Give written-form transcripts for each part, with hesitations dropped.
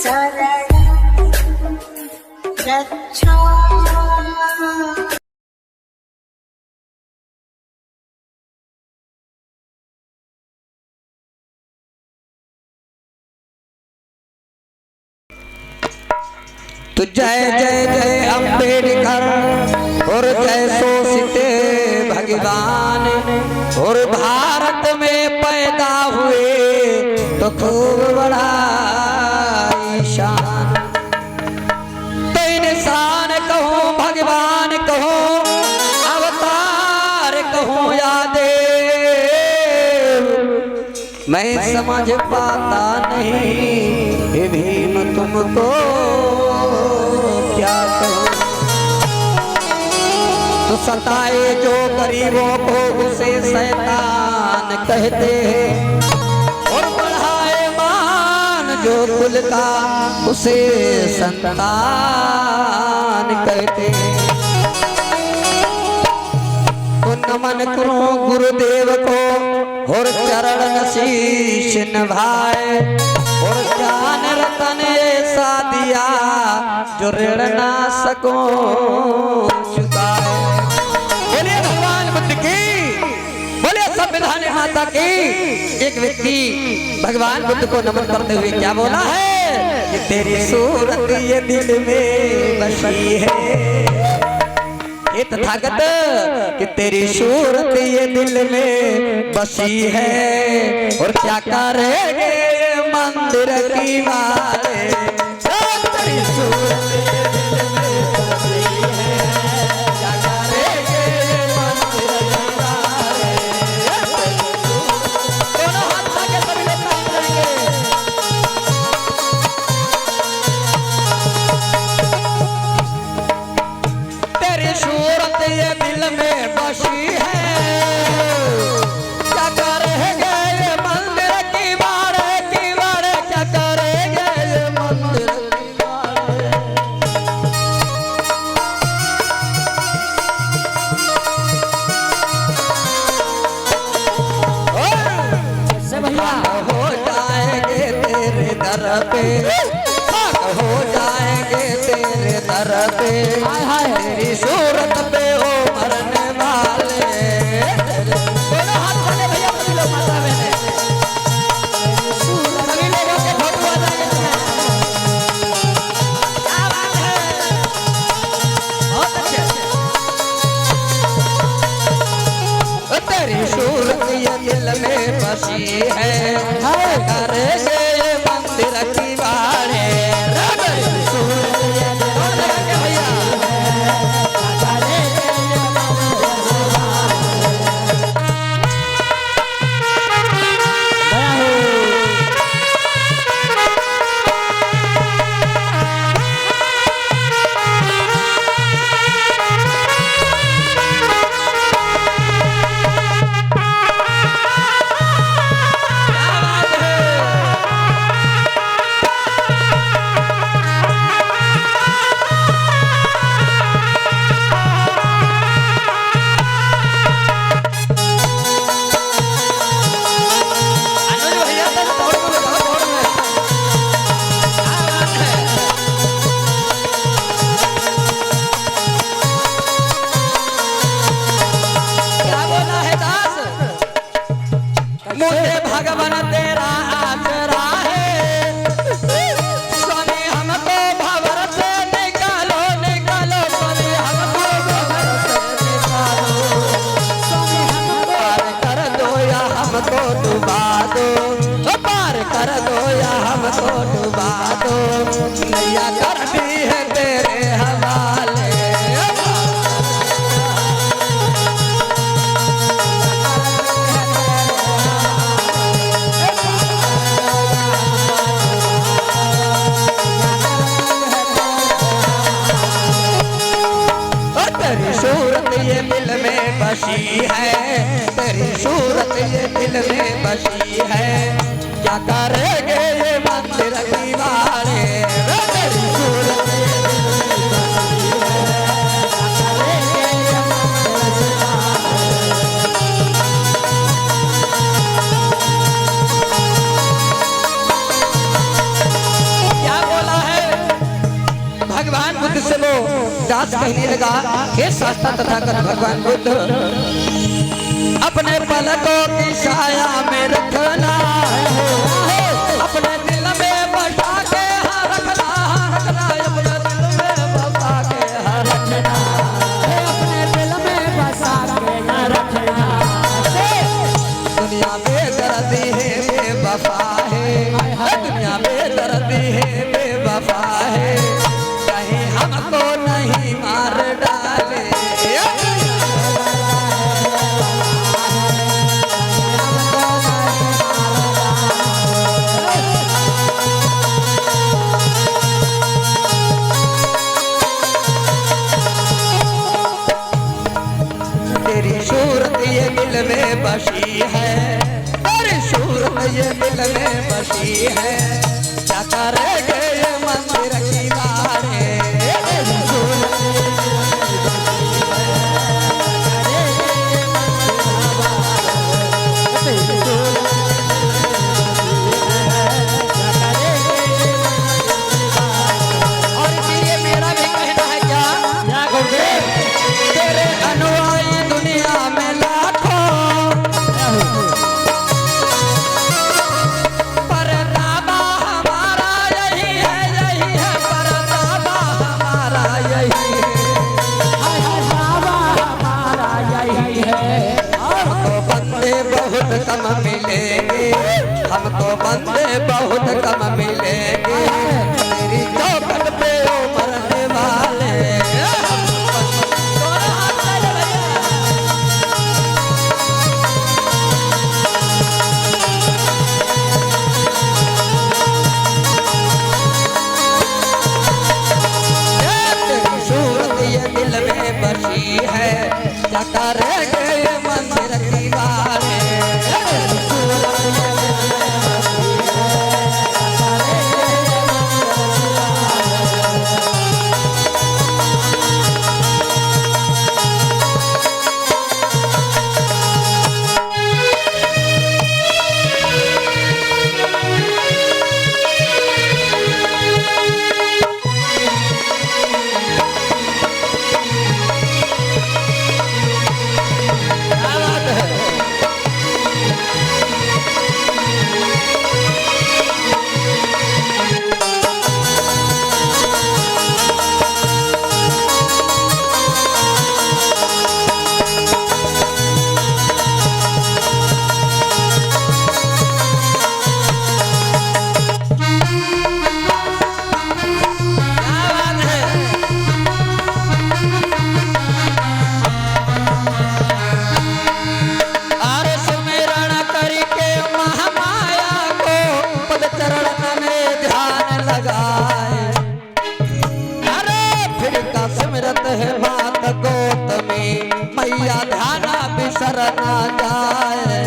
तो जय जय जय अम्बेडकर और जय शोषिते भगवान और भारत में पैदा हुए तो खूब बड़ा ईशान। तो इंसान कहो भगवान कहो अवतार कहो या देव, मैं समझ पाता नहीं हे भीम तुमको क्या कहूं। तो सताए जो गरीबों को उसे शैतान कहते हैं और बढ़ाए मान जो कुल का उसे संतान कहते हैं। तो नमन करो गुरुदेव को और चरण शीश नभाए और ज्ञान रतन ऐसा दिया जो ऋण ना सको चुकाए। बोले भगवान बुद्ध की, बोले संविधान माता की। एक व्यक्ति भगवान बुद्ध को नमन करते हुए क्या बोला है कि तेरी सूरत ये दिल में बसी है। ये तथागत कि तेरी सूरत ये दिल में बसी है और क्या करेंगे मंदिर की वाले। तेरी सूरत ये दिल में बसी है, क्या करेंगे मंदिर की वाले। दोनों हाथ आगे सभी लोग काम करेंगे। तेरी सूरत ये दिल में बसी है, क्या करेंगे ये मंदिर की वाले की वाले, क्या करेंगे ये मंदिर की वाले। से भैया हो जाएंगे तेरे दर पे, हो जाएंगे तेरे दर पे, तेरी सूरत पे हो मरने वाले। दोनों हाथ उठाने भैया सभी लोग माता बहने, सभी लोगों के फोटो आ जाएंगे। क्या बात है, बहुत अच्छे। तेरी सूरत ये दिल में बसी है, करेंगे मंदिर की वाले। मुझे भगवान तेरा आसरा है, स्वामी हमको भंवर से निकालो निकालो, स्वामी हमको भंवर से निकालो। स्वामी हमको पार कर दो या हमको डुबा दो, पार कर दो या हमको डुबा दो, नैया कर दी है तेरे हवाले। तेरी सूरत ये दिल में बसी है, तेरी सूरत ये दिल में बसी है, क्या करेंगे ये मंदिर की वाले। तेरी सूरत ये दिल में बसी है, क्या करेंगे ये मंदिर की वाले। क्या बोल दास कहने लगा, हे शास्त्र तथागत भगवान बुद्ध, अपने पलकों की छाया में रखना, अपने दिल में बसा के रखना, अपने दिल में बसा के रखना, अपने दिल में बसा के रखना। दुनिया बेदर्दी है बेवफा है, दुनिया बेदर्दी है बेवफा है, कहीं हमको नहीं मार डाले। तेरी सूरत ये दिल में बसी है, तेरी सूरत ये दिल में बसी है, क्या करेंगे ये मंदिर की बारे। तेरी सूरत ये दिल में बसी है, तेरी सूरत और ये मेरा भी कहना है क्या तेरे अनुयायी दुनिया में लाखों, पर नामा हमारा यही है, पर नामा हमारा यही है, बाबा हमारा यही है। हमको बंदे बहुत कम मिलेंगे, हमको बंदे बहुत कम मिलेंगे, तेरी चौखट पे ओ मरने वाले। तेरी सूरत ये दिल में बसी है, क्या करेंगे ये मंदिर की बारे। तेरी सूरत ये दिल में बसी है, क्या करेंगे ये मंदिर की क्या बात है। क्या बात है। आर सुमिरण करके महामाया को पद चरण में ध्यान लगाए, अरे फिर का सिमरत है बात गौतमी, मैया ध्यान बिसर ना जाए।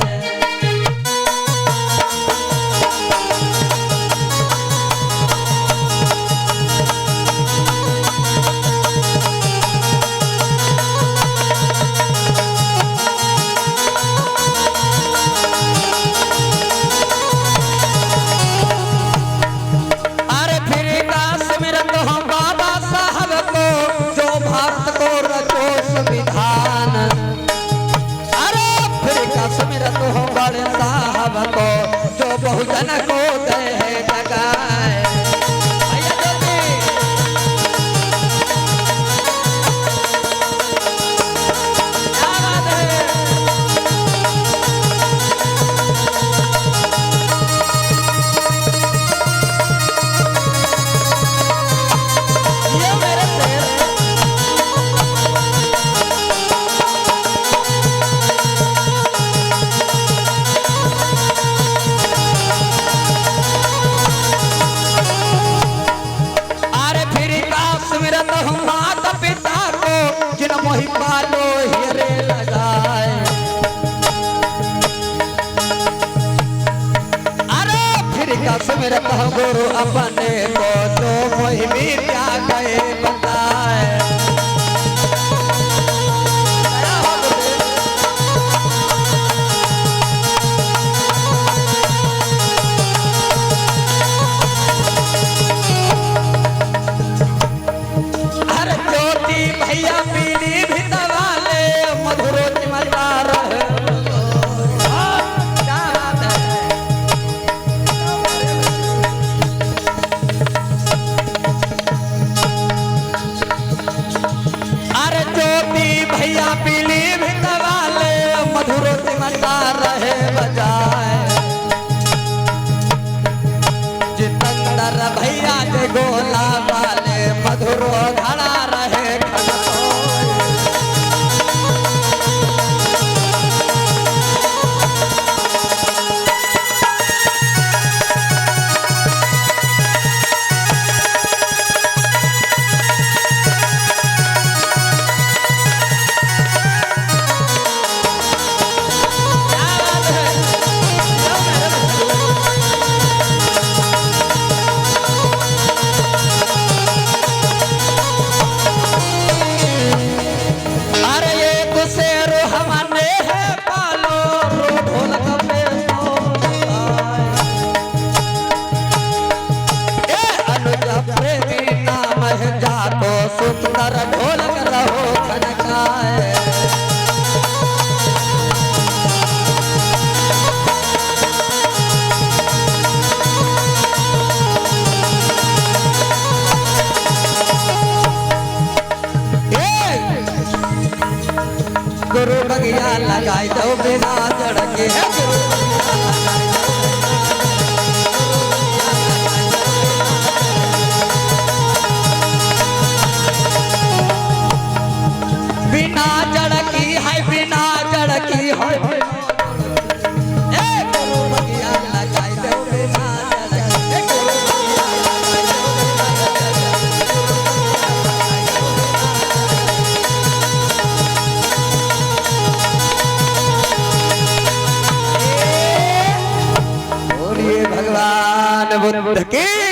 अरे फिर का सिमरत हो बाबा साहब को, जो भारत को रचो संविधान, अरे फिर का सिमरत हो बड़े साहब को, जो बहुजन को दे है जगाए। भैया ज्योति। क्या बात है। ये मेरे शेर। अरे फिर का सुमिरत हूँ माता पिता को, जिन मोहि पालो हीरे लगाए, अरे फिर का सुमिरत हूँ गुरु अपने को, जो मोहि विद्या गए बताए। हर ज्योति दो बिना जड़ के बिना जड़ की है बिना जड़ की है गुरु बगिया लगाई दो बिना जड़ के बोलिए भगवान बुद्ध की